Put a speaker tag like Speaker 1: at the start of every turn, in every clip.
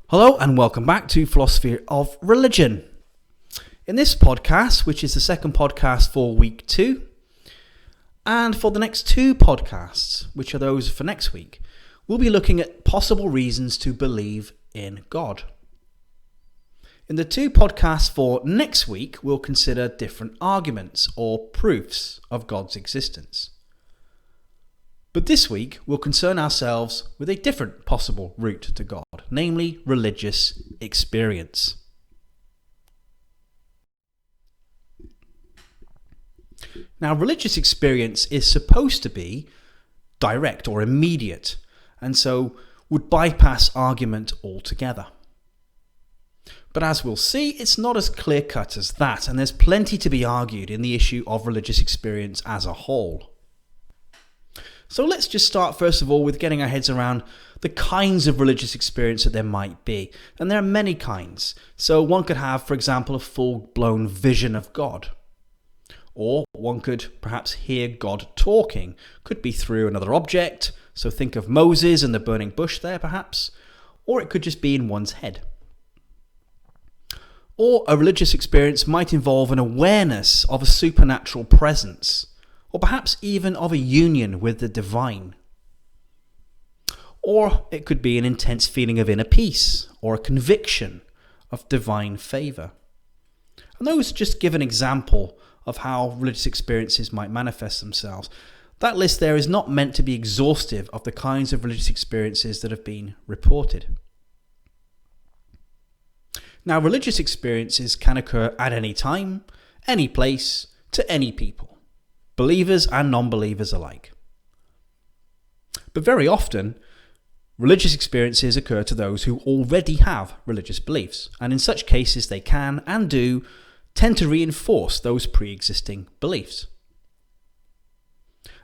Speaker 1: Hello and welcome back to Philosophy of Religion. In this podcast, which is the second podcast for week 2, and for the next 2 podcasts, which are those for next week, we'll be looking at possible reasons to believe in God. In the 2 podcasts for next week, we'll consider different arguments or proofs of God's existence. But this week, we'll concern ourselves with a different possible route to God, namely religious experience. Now, religious experience is supposed to be direct or immediate, and so would bypass argument altogether. But as we'll see, it's not as clear-cut as that, and there's plenty to be argued in the issue of religious experience as a whole. So let's just start first of all with getting our heads around the kinds of religious experience that there might be. And there are many kinds. So one could have, for example, a full-blown vision of God. Or one could perhaps hear God talking. Could be through another object. So think of Moses and the burning bush there perhaps. Or it could just be in one's head. Or a religious experience might involve an awareness of a supernatural presence, or perhaps even of a union with the divine. Or it could be an intense feeling of inner peace, or a conviction of divine favour. And those just give an example of how religious experiences might manifest themselves. That list there is not meant to be exhaustive of the kinds of religious experiences that have been reported. Now, religious experiences can occur at any time, any place, to any people, believers and non-believers alike. But very often, religious experiences occur to those who already have religious beliefs, and in such cases they can and do tend to reinforce those pre-existing beliefs.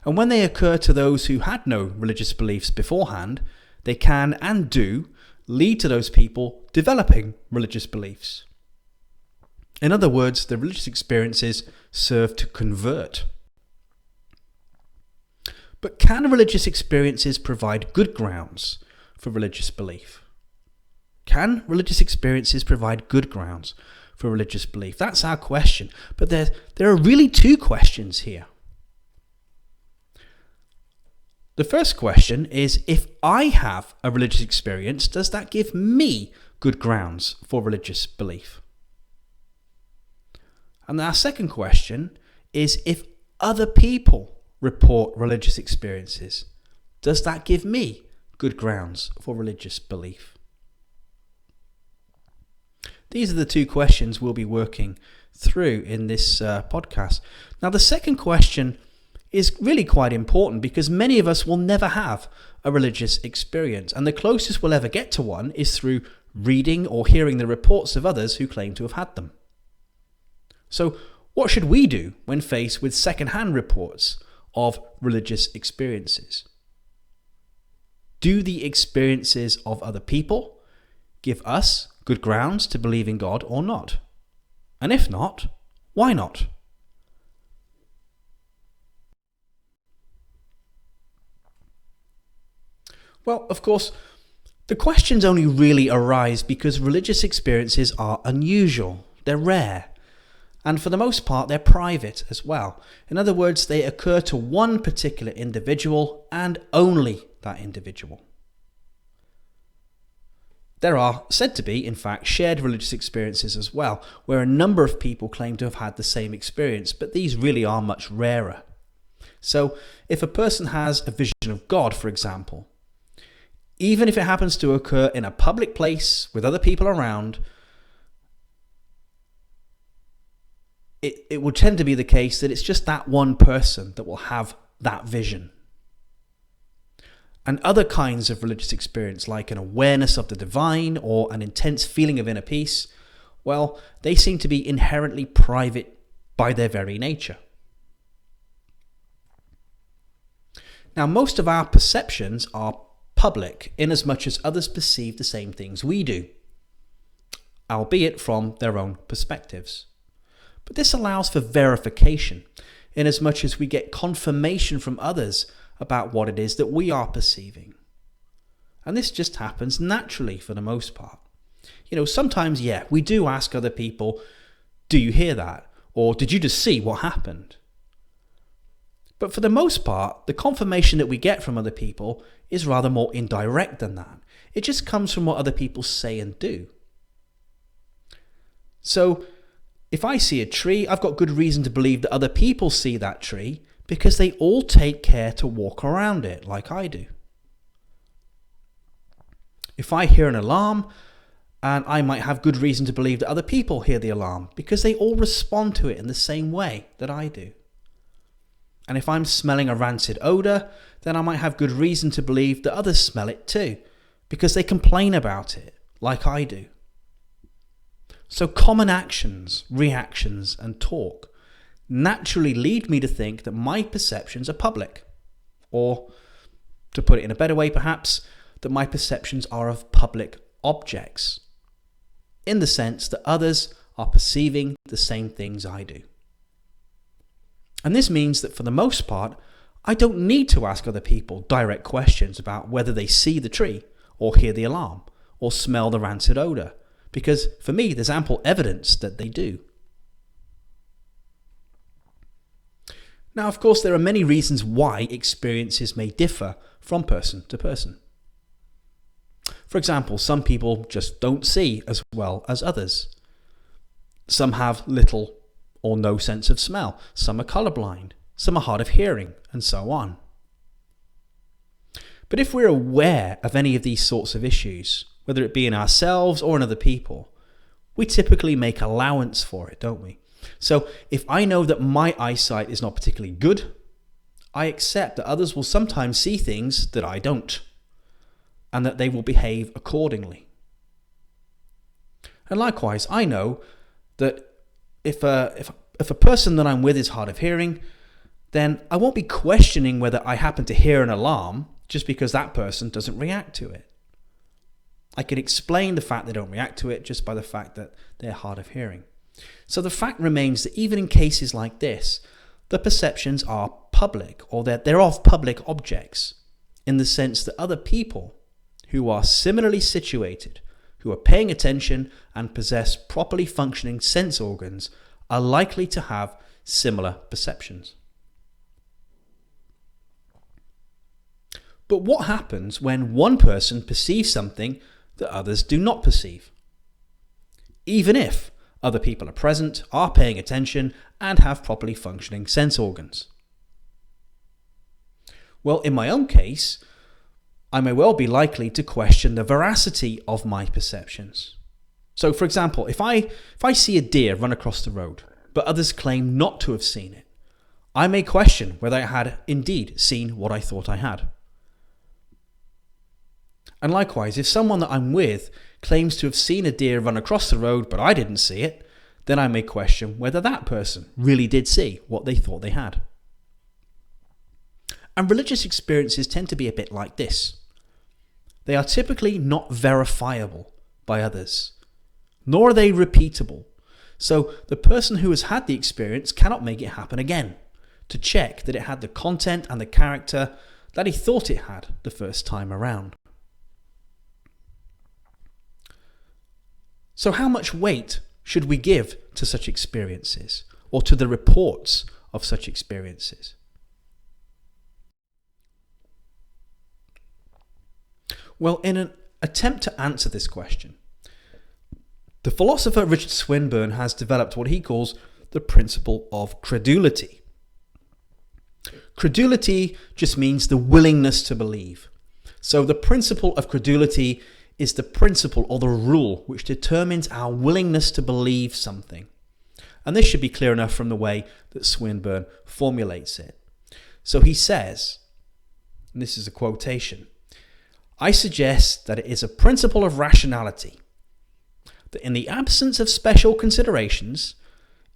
Speaker 1: And when they occur to those who had no religious beliefs beforehand, they can and do lead to those people developing religious beliefs. In other words, the religious experiences serve to convert. But can religious experiences provide good grounds for religious belief? Can religious experiences provide good grounds for religious belief? That's our question. But there are really 2 questions here. The first question is, if I have a religious experience, does that give me good grounds for religious belief? And our second question is, if other people report religious experiences, does that give me good grounds for religious belief? These are the 2 questions we'll be working through in this podcast. Now, the second question is really quite important because many of us will never have a religious experience, and the closest we'll ever get to one is through reading or hearing the reports of others who claim to have had them. So, what should we do when faced with second-hand reports of religious experiences? Do the experiences of other people give us good grounds to believe in God or not? And if not, why not? Well, of course, the questions only really arise because religious experiences are unusual, they're rare, and for the most part they're private as well. In other words, they occur to one particular individual and only that individual. There are said to be, in fact, shared religious experiences as well, where a number of people claim to have had the same experience, but these really are much rarer. So, if a person has a vision of God, for example, even if it happens to occur in a public place with other people around, it will tend to be the case that it's just that one person that will have that vision. And other kinds of religious experience, like an awareness of the divine or an intense feeling of inner peace, well, they seem to be inherently private by their very nature. Now, most of our perceptions are public, in as much as others perceive the same things we do, albeit from their own perspectives. But this allows for verification, in as much as we get confirmation from others about what it is that we are perceiving. And this just happens naturally for the most part. Sometimes, we do ask other people, do you hear that? Or did you just see what happened? But for the most part, the confirmation that we get from other people is rather more indirect than that. It just comes from what other people say and do. So, if I see a tree, I've got good reason to believe that other people see that tree because they all take care to walk around it like I do. If I hear an alarm, and I might have good reason to believe that other people hear the alarm because they all respond to it in the same way that I do. And if I'm smelling a rancid odour, then I might have good reason to believe that others smell it too because they complain about it like I do. So common actions, reactions, and talk naturally lead me to think that my perceptions are public. Or, to put it in a better way perhaps, that my perceptions are of public objects, in the sense that others are perceiving the same things I do. And this means that for the most part, I don't need to ask other people direct questions about whether they see the tree, or hear the alarm, or smell the rancid odour, because for me there's ample evidence that they do. Now, of course, there are many reasons why experiences may differ from person to person. For example, some people just don't see as well as others. Some have little or no sense of smell. Some are colourblind. Some are hard of hearing, and so on. But if we're aware of any of these sorts of issues, whether it be in ourselves or in other people, we typically make allowance for it, don't we? So if I know that my eyesight is not particularly good, I accept that others will sometimes see things that I don't, and that they will behave accordingly. And likewise, I know that if a person that I'm with is hard of hearing, then I won't be questioning whether I happen to hear an alarm just because that person doesn't react to it. I can explain the fact they don't react to it just by the fact that they're hard of hearing. So the fact remains that even in cases like this, the perceptions are public, or that they're of public objects, in the sense that other people who are similarly situated, who are paying attention and possess properly functioning sense organs, are likely to have similar perceptions. But what happens when one person perceives something that others do not perceive? Even if other people are present, are paying attention, and have properly functioning sense organs. Well, in my own case, I may well be likely to question the veracity of my perceptions. So, for example, if I see a deer run across the road, but others claim not to have seen it, I may question whether I had indeed seen what I thought I had. And likewise, if someone that I'm with claims to have seen a deer run across the road, but I didn't see it, then I may question whether that person really did see what they thought they had. And religious experiences tend to be a bit like this. They are typically not verifiable by others, nor are they repeatable. So the person who has had the experience cannot make it happen again, to check that it had the content and the character that he thought it had the first time around. So how much weight should we give to such experiences, or to the reports of such experiences? Well, in an attempt to answer this question, the philosopher Richard Swinburne has developed what he calls the principle of credulity. Credulity just means the willingness to believe. So the principle of credulity is the principle or the rule which determines our willingness to believe something. And this should be clear enough from the way that Swinburne formulates it. So he says, and this is a quotation, "I suggest that it is a principle of rationality, that in the absence of special considerations,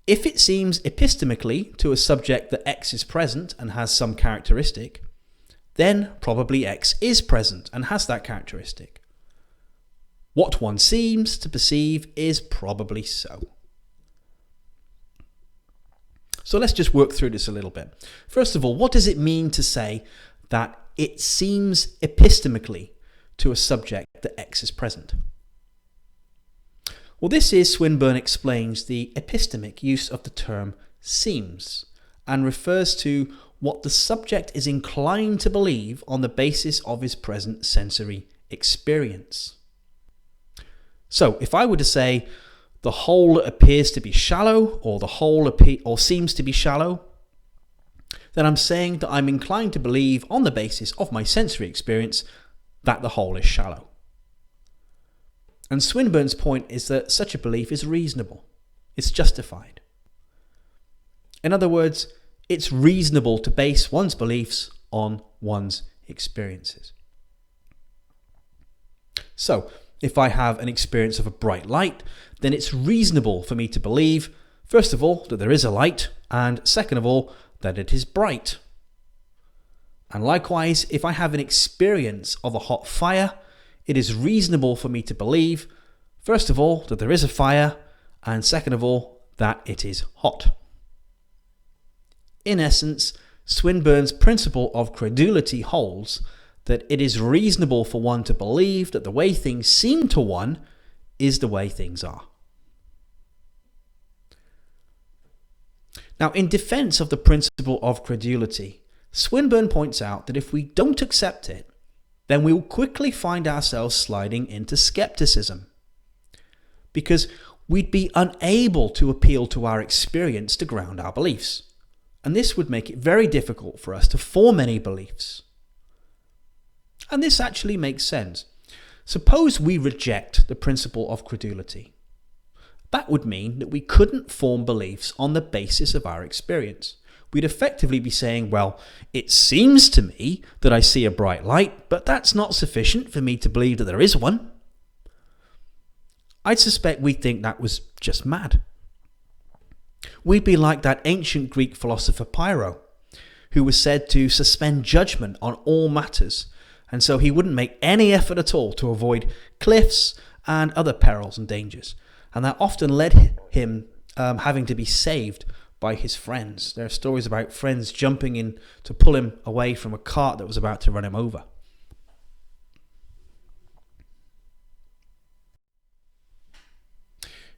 Speaker 1: if it seems epistemically to a subject that X is present and has some characteristic, then probably X is present and has that characteristic. What one seems to perceive is probably so." So let's just work through this a little bit. First of all, what does it mean to say that it seems epistemically to a subject that X is present? Well, this is, Swinburne explains, the epistemic use of the term seems, and refers to what the subject is inclined to believe on the basis of his present sensory experience. So, if I were to say, the hole appears to be shallow, or the hole seems to be shallow, then I'm saying that I'm inclined to believe on the basis of my sensory experience that the hole is shallow. And Swinburne's point is that such a belief is reasonable. It's justified. In other words, it's reasonable to base one's beliefs on one's experiences. So, if I have an experience of a bright light, then it's reasonable for me to believe, first of all, that there is a light, and second of all, that it is bright. And likewise, if I have an experience of a hot fire, it is reasonable for me to believe, first of all, that there is a fire, and second of all, that it is hot. In essence, Swinburne's principle of credulity holds that it is reasonable for one to believe that the way things seem to one is the way things are. Now, in defense of the principle of credulity, Swinburne points out that if we don't accept it, then we will quickly find ourselves sliding into skepticism, because we'd be unable to appeal to our experience to ground our beliefs, and this would make it very difficult for us to form any beliefs. And this actually makes sense. Suppose we reject the principle of credulity. That would mean that we couldn't form beliefs on the basis of our experience. We'd effectively be saying, well, it seems to me that I see a bright light, but that's not sufficient for me to believe that there is one. I'd suspect we'd think that was just mad. We'd be like that ancient Greek philosopher Pyrrho, who was said to suspend judgment on all matters, and so he wouldn't make any effort at all to avoid cliffs and other perils and dangers. And that often led him having to be saved by his friends. There are stories about friends jumping in to pull him away from a cart that was about to run him over.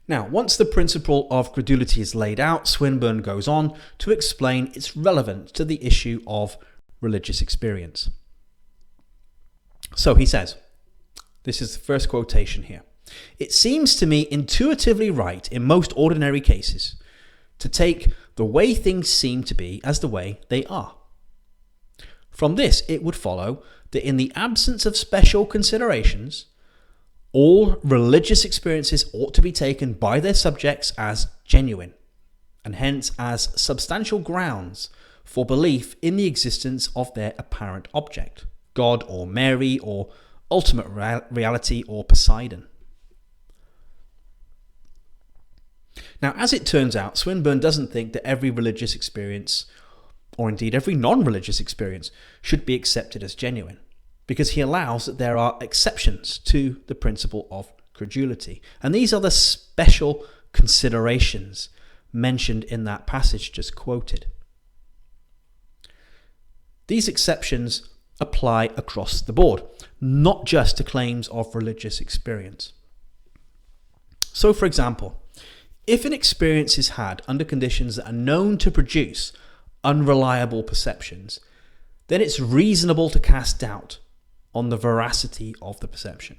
Speaker 1: Now, once the principle of credulity is laid out, Swinburne goes on to explain its relevance to the issue of religious experience. So he says, this is the first quotation here, "It seems to me intuitively right in most ordinary cases to take the way things seem to be as the way they are. From this it would follow that in the absence of special considerations, all religious experiences ought to be taken by their subjects as genuine, and hence as substantial grounds for belief in the existence of their apparent object, God or Mary or ultimate reality or Poseidon." Now, as it turns out, Swinburne doesn't think that every religious experience, or indeed every non-religious experience, should be accepted as genuine, because he allows that there are exceptions to the principle of credulity. And these are the special considerations mentioned in that passage just quoted. These exceptions apply across the board, not just to claims of religious experience. So, for example, if an experience is had under conditions that are known to produce unreliable perceptions, then it's reasonable to cast doubt on the veracity of the perception.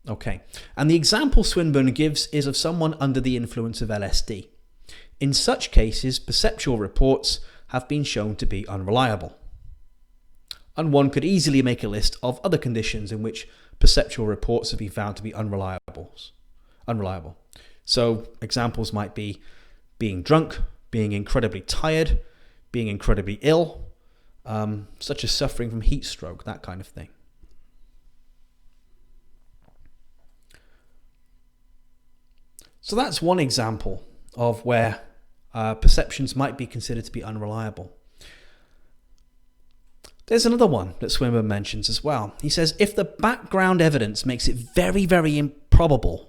Speaker 1: Okay, and the example Swinburne gives is of someone under the influence of LSD. In such cases, perceptual reports have been shown to be unreliable. And one could easily make a list of other conditions in which perceptual reports have been found to be unreliable. So examples might be being drunk, being incredibly tired, being incredibly ill, such as suffering from heat stroke, that kind of thing. So that's one example of where perceptions might be considered to be unreliable. There's another one that Swinburne mentions as well. He says, if the background evidence makes it very, very improbable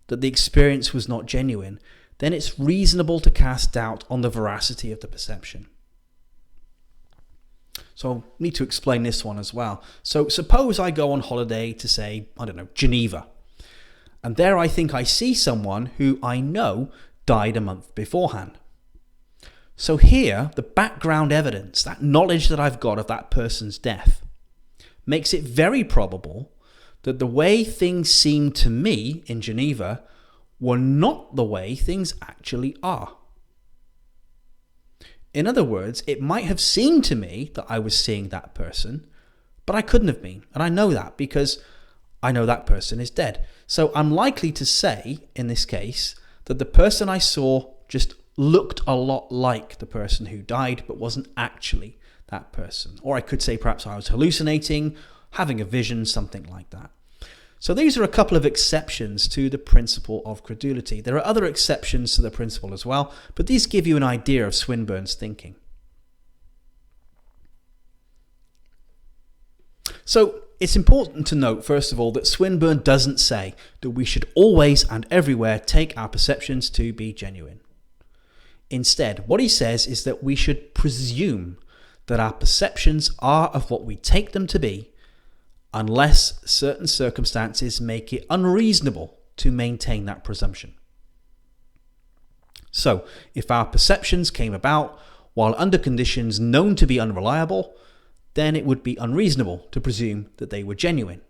Speaker 1: that the experience was not genuine, then it's reasonable to cast doubt on the veracity of the perception. So I need to explain this one as well. So suppose I go on holiday to, say, I don't know, Geneva, And there I think I see someone who I know died a month beforehand. So here, the background evidence, that knowledge that I've got of that person's death, makes it very probable that the way things seemed to me in Geneva were not the way things actually are. In other words, it might have seemed to me that I was seeing that person, but I couldn't have been. And I know that because I know that person is dead. So I'm likely to say, in this case, that the person I saw just looked a lot like the person who died, but wasn't actually that person. Or I could say perhaps I was hallucinating, having a vision, something like that. So these are a couple of exceptions to the principle of credulity. There are other exceptions to the principle as well, but these give you an idea of Swinburne's thinking. So it's important to note, first of all, that Swinburne doesn't say that we should always and everywhere take our perceptions to be genuine. Instead, what he says is that we should presume that our perceptions are of what we take them to be, unless certain circumstances make it unreasonable to maintain that presumption. So, if our perceptions came about while under conditions known to be unreliable, then it would be unreasonable to presume that they were genuine.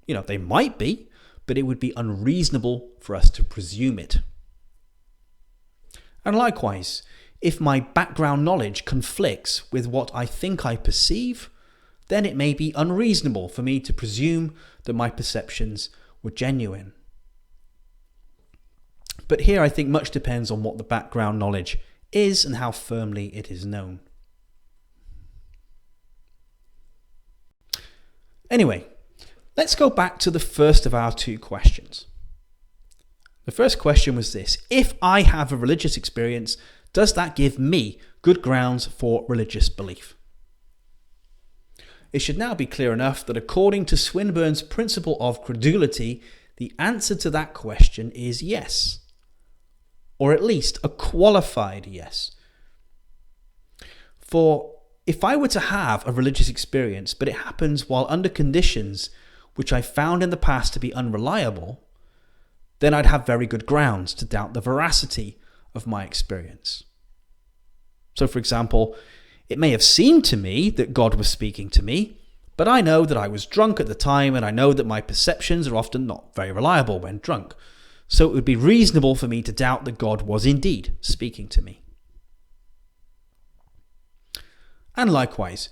Speaker 1: They might be, but it would be unreasonable for us to presume it. And likewise, if my background knowledge conflicts with what I think I perceive, then it may be unreasonable for me to presume that my perceptions were genuine. But here I think much depends on what the background knowledge is and how firmly it is known. Anyway, let's go back to the first of our two questions. The first question was this: if I have a religious experience, does that give me good grounds for religious belief? It should now be clear enough that according to Swinburne's principle of credulity, the answer to that question is yes, or at least a qualified yes. For if I were to have a religious experience, but it happens while under conditions which I found in the past to be unreliable, then I'd have very good grounds to doubt the veracity of my experience. So, for example, it may have seemed to me that God was speaking to me, but I know that I was drunk at the time, and I know that my perceptions are often not very reliable when drunk. So it would be reasonable for me to doubt that God was indeed speaking to me. And likewise,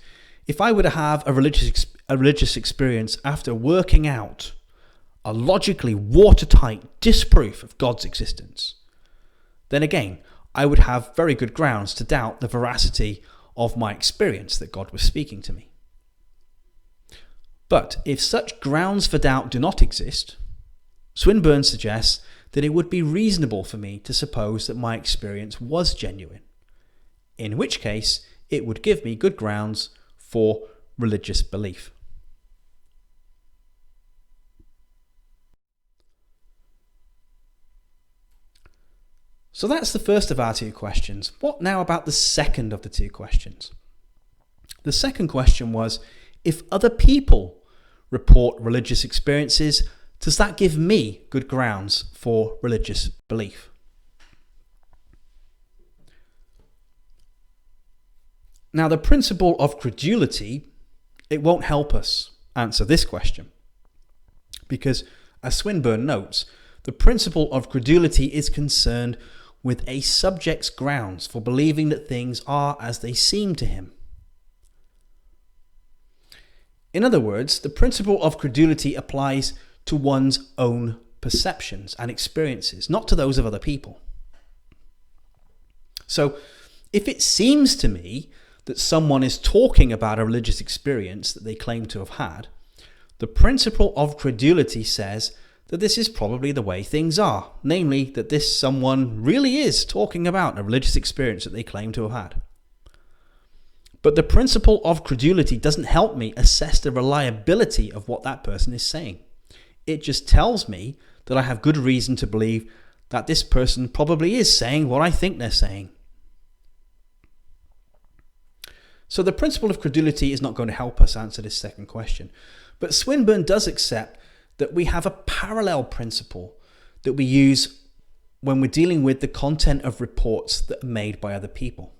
Speaker 1: if I were to have a religious experience after working out a logically watertight disproof of God's existence, then again, I would have very good grounds to doubt the veracity of my experience that God was speaking to me. But if such grounds for doubt do not exist, Swinburne suggests that it would be reasonable for me to suppose that my experience was genuine, in which case it would give me good grounds for religious belief. So that's the first of our two questions. What now about the second of the two questions? The second question was, if other people report religious experiences, does that give me good grounds for religious belief? Now, the principle of credulity, it won't help us answer this question, because as Swinburne notes, the principle of credulity is concerned with a subject's grounds for believing that things are as they seem to him. In other words, the principle of credulity applies to one's own perceptions and experiences, not to those of other people. So, if it seems to me that someone is talking about a religious experience that they claim to have had, the principle of credulity says that this is probably the way things are, namely that this someone really is talking about a religious experience that they claim to have had. But the principle of credulity doesn't help me assess the reliability of what that person is saying. It just tells me that I have good reason to believe that this person probably is saying what I think they're saying. So the principle of credulity is not going to help us answer this second question. But Swinburne does accept that we have a parallel principle that we use when we're dealing with the content of reports that are made by other people.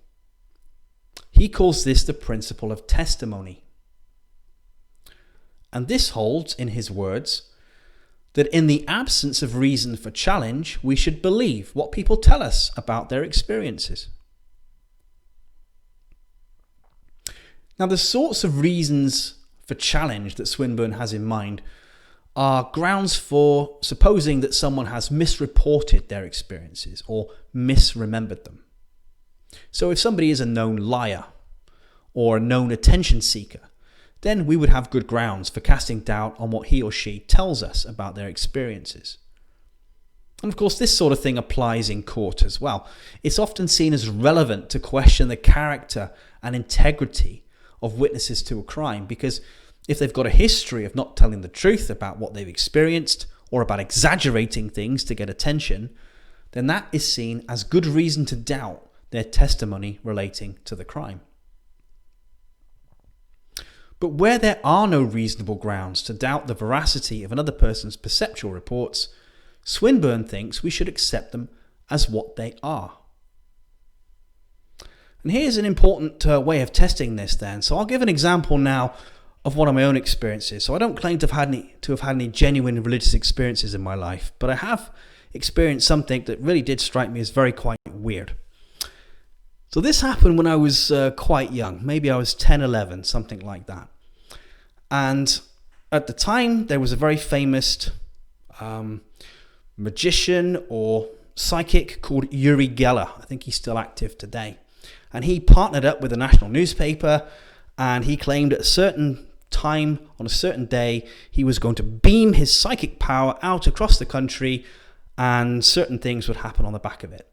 Speaker 1: He calls this the principle of testimony. And this holds, in his words, that in the absence of reason for challenge, we should believe what people tell us about their experiences. Now, the sorts of reasons for challenge that Swinburne has in mind are grounds for supposing that someone has misreported their experiences or misremembered them. So if somebody is a known liar or a known attention seeker, then we would have good grounds for casting doubt on what he or she tells us about their experiences. And of course, this sort of thing applies in court as well. It's often seen as relevant to question the character and integrity of witnesses to a crime, because if they've got a history of not telling the truth about what they've experienced or about exaggerating things to get attention, then that is seen as good reason to doubt their testimony relating to the crime. But where there are no reasonable grounds to doubt the veracity of another person's perceptual reports, Swinburne thinks we should accept them as what they are. And here's an important way of testing this then. So I'll give an example now of one of my own experiences. So I don't claim to have had any genuine religious experiences in my life, but I have experienced something that really did strike me as quite weird. So this happened when I was quite young. Maybe I was 10, 11, something like that. And at the time, there was a very famous magician or psychic called Uri Geller. I think he's still active today. And he partnered up with a national newspaper, and he claimed at a certain time, on a certain day, he was going to beam his psychic power out across the country, and certain things would happen on the back of it.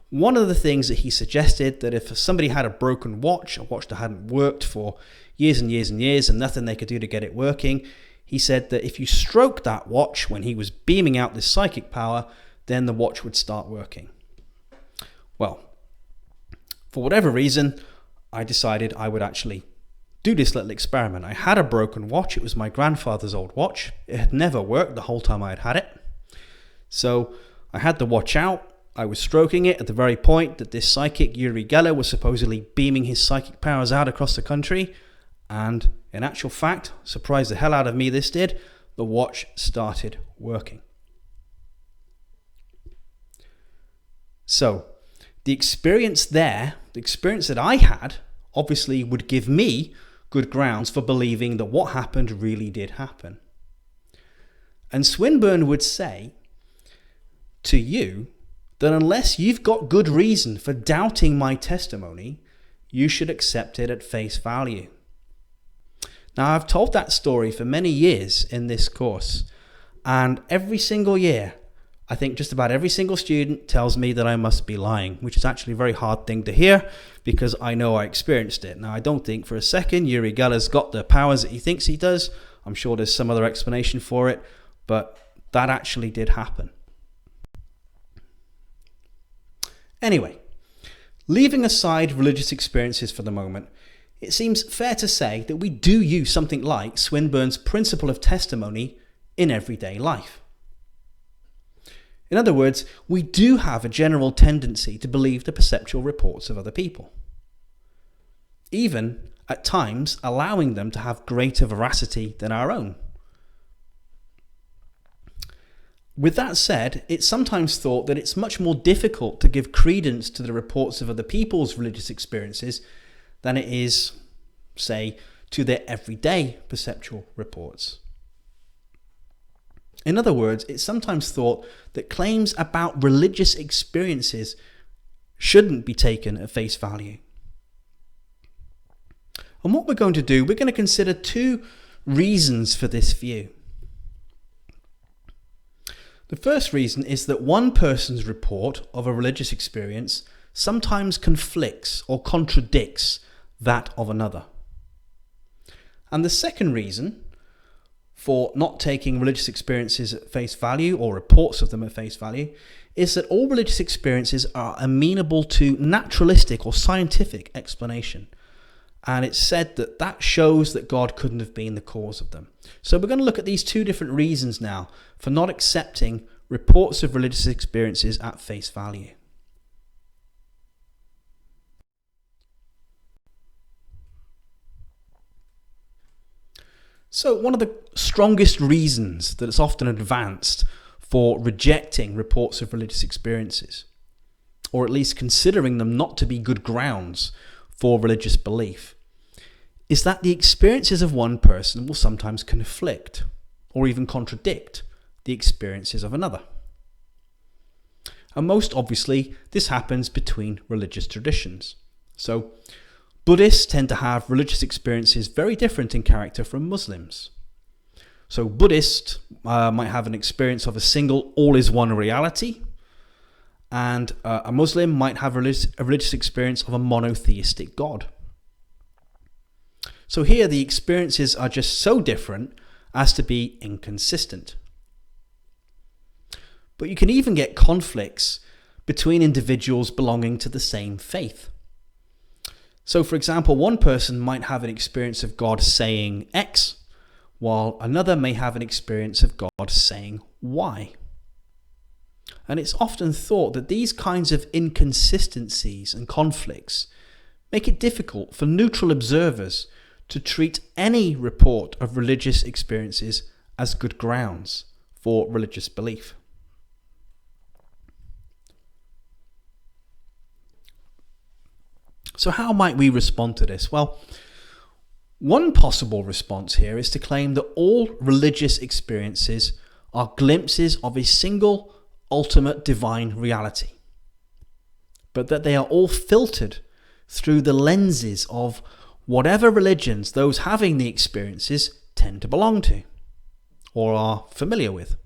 Speaker 1: One of the things that he suggested, that if somebody had a broken watch, a watch that hadn't worked for years and years and years and nothing they could do to get it working, he said that if you stroked that watch when he was beaming out this psychic power, then the watch would start working. Well, for whatever reason, I decided I would actually do this little experiment. I had a broken watch. It was my grandfather's old watch. It had never worked the whole time I had had it. So I had the watch out. I was stroking it at the very point that this psychic Uri Geller was supposedly beaming his psychic powers out across the country. And in actual fact, surprised the hell out of me this did, the watch started working. So the experience there, the experience that I had, obviously would give me good grounds for believing that what happened really did happen. And Swinburne would say to you that unless you've got good reason for doubting my testimony, you should accept it at face value. Now, I've told that story for many years in this course, and every single year, I think just about every single student tells me that I must be lying, which is actually a very hard thing to hear because I know I experienced it. Now, I don't think for a second Uri Geller's got the powers that he thinks he does. I'm sure there's some other explanation for it, but that actually did happen. Anyway, leaving aside religious experiences for the moment, it seems fair to say that we do use something like Swinburne's principle of testimony in everyday life. In other words, we do have a general tendency to believe the perceptual reports of other people, even at times allowing them to have greater veracity than our own. With that said, it's sometimes thought that it's much more difficult to give credence to the reports of other people's religious experiences than it is, say, to their everyday perceptual reports. In other words, it's sometimes thought that claims about religious experiences shouldn't be taken at face value. And what we're going to do, we're going to consider two reasons for this view. The first reason is that one person's report of a religious experience sometimes conflicts or contradicts that of another. And the second reason for not taking religious experiences at face value or reports of them at face value is that all religious experiences are amenable to naturalistic or scientific explanation. And it's said that that shows that God couldn't have been the cause of them. So we're going to look at these two different reasons now for not accepting reports of religious experiences at face value. So one of the strongest reasons that it's often advanced for rejecting reports of religious experiences, or at least considering them not to be good grounds for religious belief, is that the experiences of one person will sometimes conflict or even contradict the experiences of another. And most obviously, this happens between religious traditions. So Buddhists tend to have religious experiences very different in character from Muslims. So Buddhists might have an experience of a single all-is-one reality, and a Muslim might have a religious experience of a monotheistic God. So here the experiences are just so different as to be inconsistent. But you can even get conflicts between individuals belonging to the same faith. So for example, one person might have an experience of God saying X, while another may have an experience of God saying Y. And it's often thought that these kinds of inconsistencies and conflicts make it difficult for neutral observers to treat any report of religious experiences as good grounds for religious belief. So how might we respond to this? Well, one possible response here is to claim that all religious experiences are glimpses of a single ultimate divine reality, but that they are all filtered through the lenses of whatever religions those having the experiences tend to belong to or are familiar with.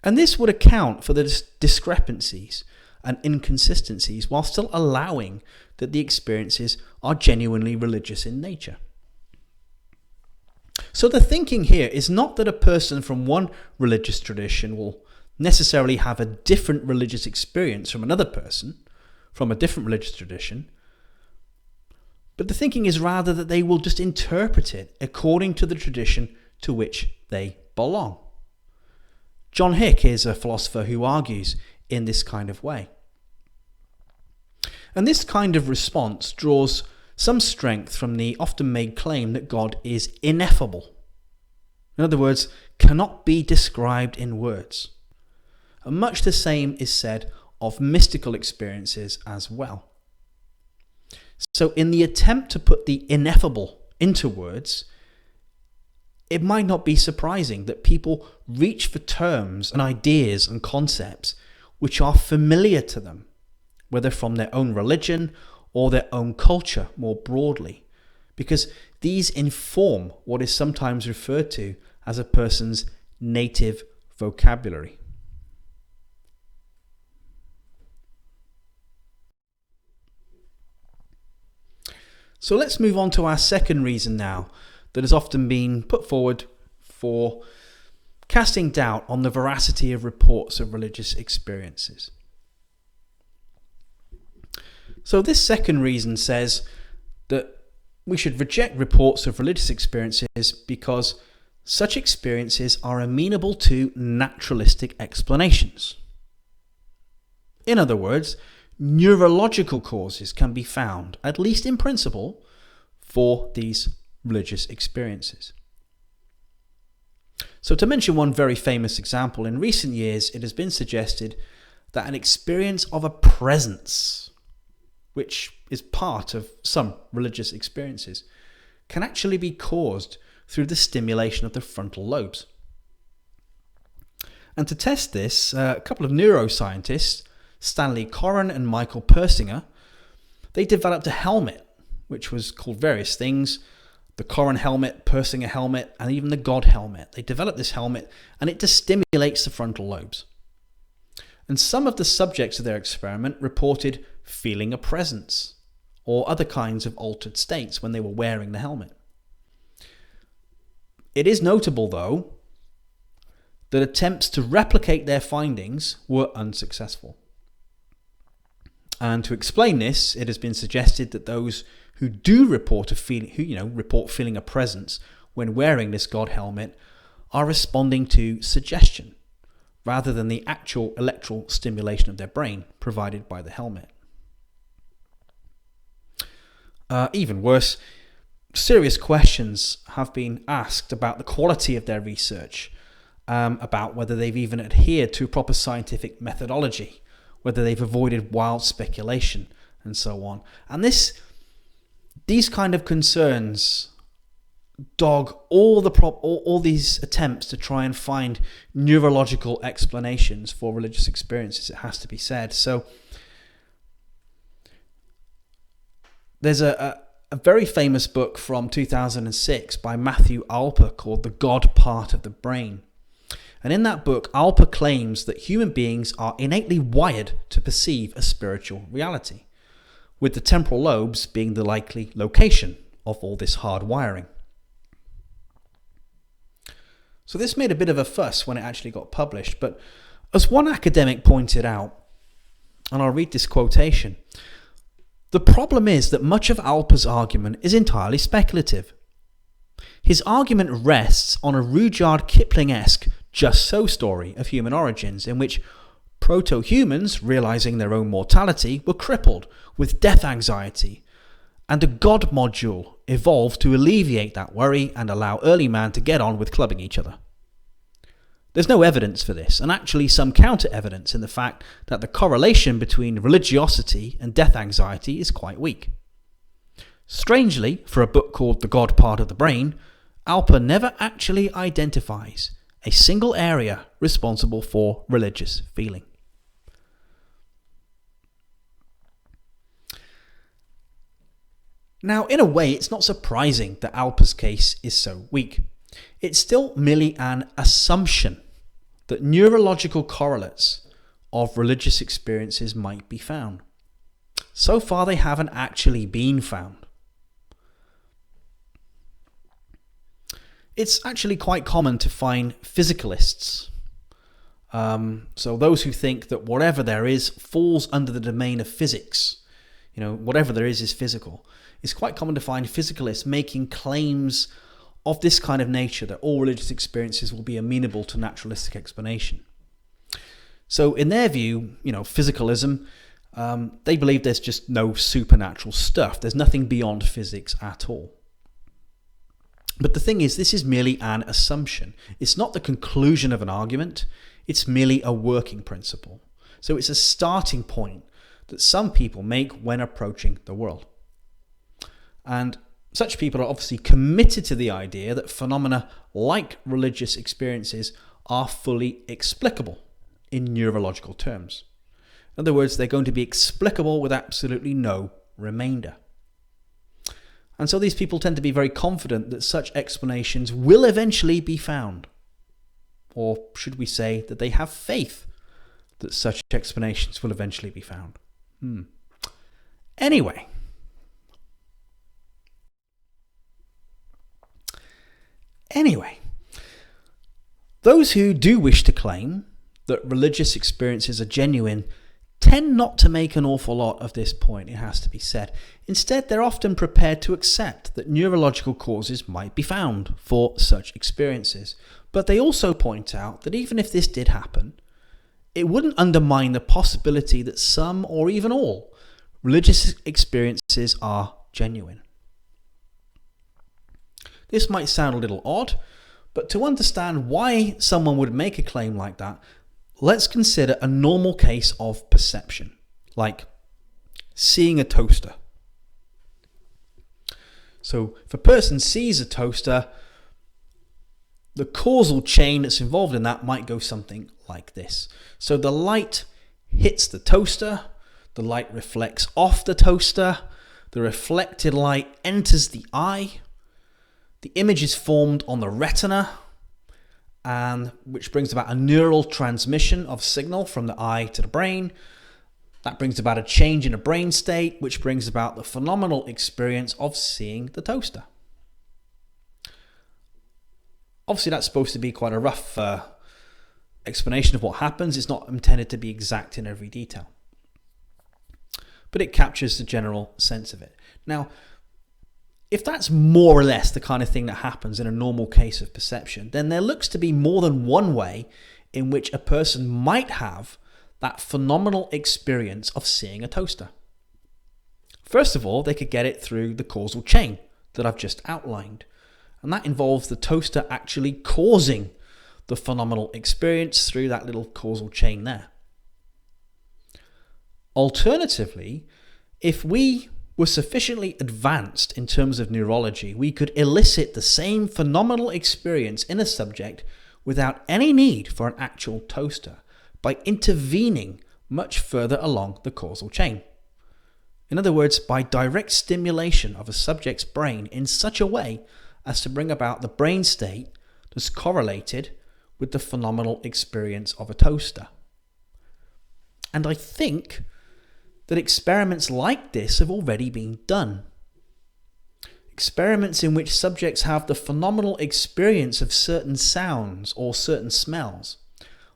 Speaker 1: And this would account for the discrepancies and inconsistencies while still allowing that the experiences are genuinely religious in nature. So the thinking here is not that a person from one religious tradition will necessarily have a different religious experience from another person from a different religious tradition, but the thinking is rather that they will just interpret it according to the tradition to which they belong. John Hick is a philosopher who argues in this kind of way. And this kind of response draws some strength from the often made claim that God is ineffable. In other words, cannot be described in words. And much the same is said of mystical experiences as well. So in the attempt to put the ineffable into words, it might not be surprising that people reach for terms and ideas and concepts which are familiar to them, whether from their own religion or their own culture more broadly, because these inform what is sometimes referred to as a person's native vocabulary. So let's move on to our second reason now that has often been put forward for casting doubt on the veracity of reports of religious experiences. So this second reason says that we should reject reports of religious experiences because such experiences are amenable to naturalistic explanations. In other words, neurological causes can be found, at least in principle, for these religious experiences. So to mention one very famous example, in recent years it has been suggested that an experience of a presence, which is part of some religious experiences, can actually be caused through the stimulation of the frontal lobes. And to test this, a couple of neuroscientists, Stanley Coren and Michael Persinger, they developed a helmet which was called various things: the Coren helmet, Persinger helmet, and even the God helmet. They developed this helmet and it just stimulates the frontal lobes. And some of the subjects of their experiment reported feeling a presence or other kinds of altered states when they were wearing the helmet. It is notable, though, that attempts to replicate their findings were unsuccessful. And to explain this, it has been suggested that those who do report feeling a presence when wearing this God helmet are responding to suggestion rather than the actual electrical stimulation of their brain provided by the helmet. Even worse, serious questions have been asked about the quality of their research, about whether they've even adhered to proper scientific methodology, whether they've avoided wild speculation, and so on. And these kind of concerns dog all these attempts to try and find neurological explanations for religious experiences, it has to be said. So there's a very famous book from 2006 by Matthew Alper called The God Part of the Brain. And in that book, Alper claims that human beings are innately wired to perceive a spiritual reality, with the temporal lobes being the likely location of all this hard wiring. So this made a bit of a fuss when it actually got published, but as one academic pointed out, and I'll read this quotation, the problem is that much of Alper's argument is entirely speculative. His argument rests on a Rudyard Kipling-esque Just So story of human origins, in which proto-humans, realizing their own mortality, were crippled with death anxiety, and a God module evolved to alleviate that worry and allow early man to get on with clubbing each other. There's no evidence for this, and actually some counter-evidence in the fact that the correlation between religiosity and death anxiety is quite weak. Strangely, for a book called The God Part of the Brain, Alper never actually identifies a single area responsible for religious feeling. Now, in a way, it's not surprising that Alper's case is so weak. It's still merely an assumption that neurological correlates of religious experiences might be found. So far, they haven't actually been found. It's actually quite common to find physicalists. So those who think that whatever there is falls under the domain of physics. Whatever there is physical. It's quite common to find physicalists making claims of this kind of nature, that all religious experiences will be amenable to naturalistic explanation. So in their view, physicalism, they believe there's just no supernatural stuff. There's nothing beyond physics at all. But the thing is, this is merely an assumption. It's not the conclusion of an argument. It's merely a working principle. So it's a starting point that some people make when approaching the world. And such people are obviously committed to the idea that phenomena like religious experiences are fully explicable in neurological terms. In other words, they're going to be explicable with absolutely no remainder. And so these people tend to be very confident that such explanations will eventually be found. Or should we say that they have faith that such explanations will eventually be found? Anyway. Those who do wish to claim that religious experiences are genuine tend not to make an awful lot of this point, it has to be said. Instead, they're often prepared to accept that neurological causes might be found for such experiences. But they also point out that even if this did happen, it wouldn't undermine the possibility that some, or even all, religious experiences are genuine. This might sound a little odd, but to understand why someone would make a claim like that, let's consider a normal case of perception, like seeing a toaster. So if a person sees a toaster, the causal chain that's involved in that might go something like this. So the light hits the toaster, the light reflects off the toaster, the reflected light enters the eye, the image is formed on the retina, and which brings about a neural transmission of signal from the eye to the brain. That brings about a change in a brain state, which brings about the phenomenal experience of seeing the toaster. Obviously, that's supposed to be quite a rough explanation of what happens. It's not intended to be exact in every detail, but it captures the general sense of it. Now, if that's more or less the kind of thing that happens in a normal case of perception, then there looks to be more than one way in which a person might have that phenomenal experience of seeing a toaster. First of all, they could get it through the causal chain that I've just outlined, and that involves the toaster actually causing the phenomenal experience through that little causal chain there. Alternatively, if we were sufficiently advanced in terms of neurology, we could elicit the same phenomenal experience in a subject without any need for an actual toaster by intervening much further along the causal chain. In other words, by direct stimulation of a subject's brain in such a way as to bring about the brain state that's correlated with the phenomenal experience of a toaster. And I think that experiments like this have already been done. Experiments in which subjects have the phenomenal experience of certain sounds or certain smells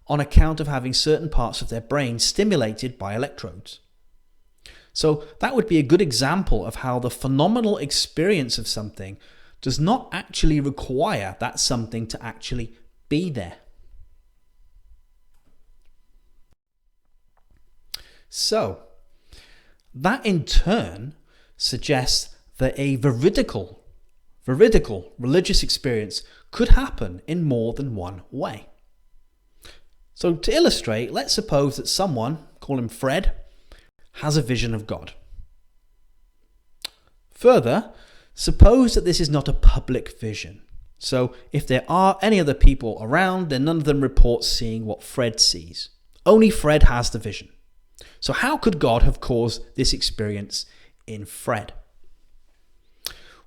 Speaker 1: on account of having certain parts of their brain stimulated by electrodes. So that would be a good example of how the phenomenal experience of something does not actually require that something to actually be there. So that in turn suggests that a veridical religious experience could happen in more than one way. So to illustrate, let's suppose that someone, call him Fred, has a vision of God. Further, suppose that this is not a public vision. So if there are any other people around, then none of them report seeing what Fred sees. Only Fred has the vision. So how could God have caused this experience in Fred?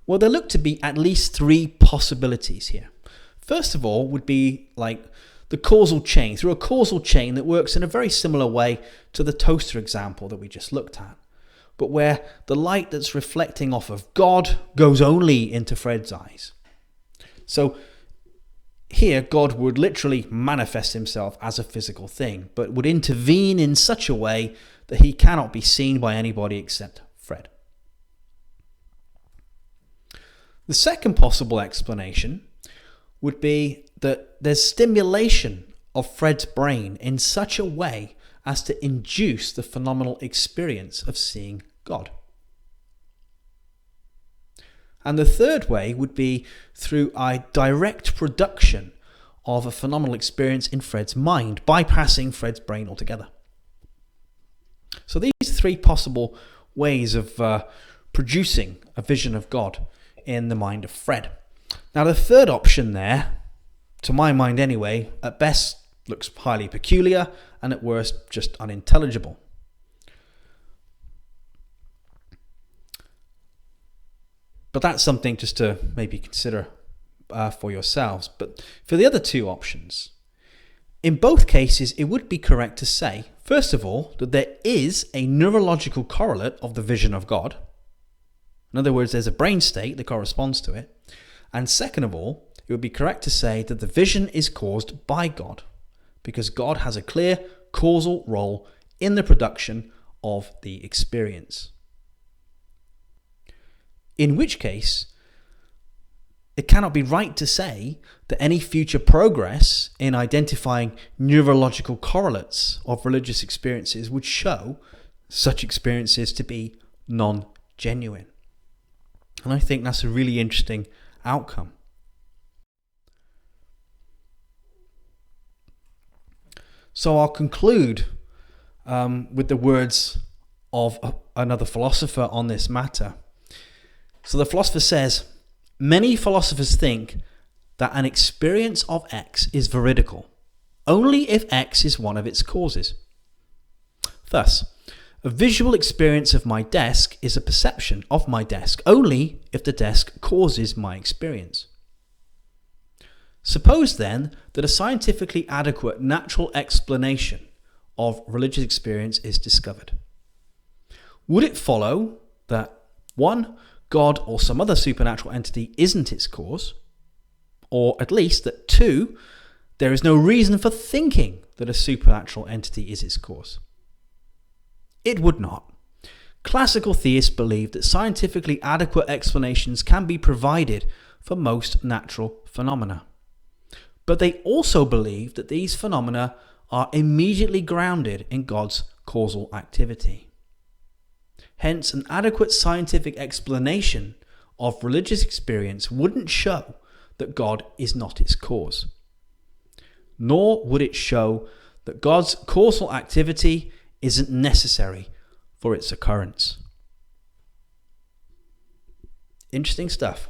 Speaker 1: Well, there look to be at least three possibilities here. First of all would be like the causal chain, through a causal chain that works in a very similar way to the toaster example that we just looked at, but where the light that's reflecting off of God goes only into Fred's eyes. So here, God would literally manifest himself as a physical thing, but would intervene in such a way that he cannot be seen by anybody except Fred. The second possible explanation would be that there's stimulation of Fred's brain in such a way as to induce the phenomenal experience of seeing God. And the third way would be through a direct production of a phenomenal experience in Fred's mind, bypassing Fred's brain altogether. So these three possible ways of producing a vision of God in the mind of Fred. Now the third option there, to my mind anyway, at best looks highly peculiar and at worst just unintelligible. But that's something just to maybe consider for yourselves. But for the other two options, in both cases it would be correct to say, first of all, that there is a neurological correlate of the vision of God. In other words, there's a brain state that corresponds to it. And second of all, it would be correct to say that the vision is caused by God, because God has a clear causal role in the production of the experience. In which case, it cannot be right to say that any future progress in identifying neurological correlates of religious experiences would show such experiences to be non-genuine. And I think that's a really interesting outcome. So I'll conclude with the words of another philosopher on this matter. So the philosopher says, many philosophers think that an experience of X is veridical only if X is one of its causes. Thus, a visual experience of my desk is a perception of my desk only if the desk causes my experience. Suppose then that a scientifically adequate natural explanation of religious experience is discovered. Would it follow that 1. God or some other supernatural entity isn't its cause, or at least that 2. There is no reason for thinking that a supernatural entity is its cause? It would not. Classical theists believe that scientifically adequate explanations can be provided for most natural phenomena. But they also believe that these phenomena are immediately grounded in God's causal activity. Hence, an adequate scientific explanation of religious experience wouldn't show that God is not its cause. Nor would it show that God's causal activity isn't necessary for its occurrence. Interesting stuff.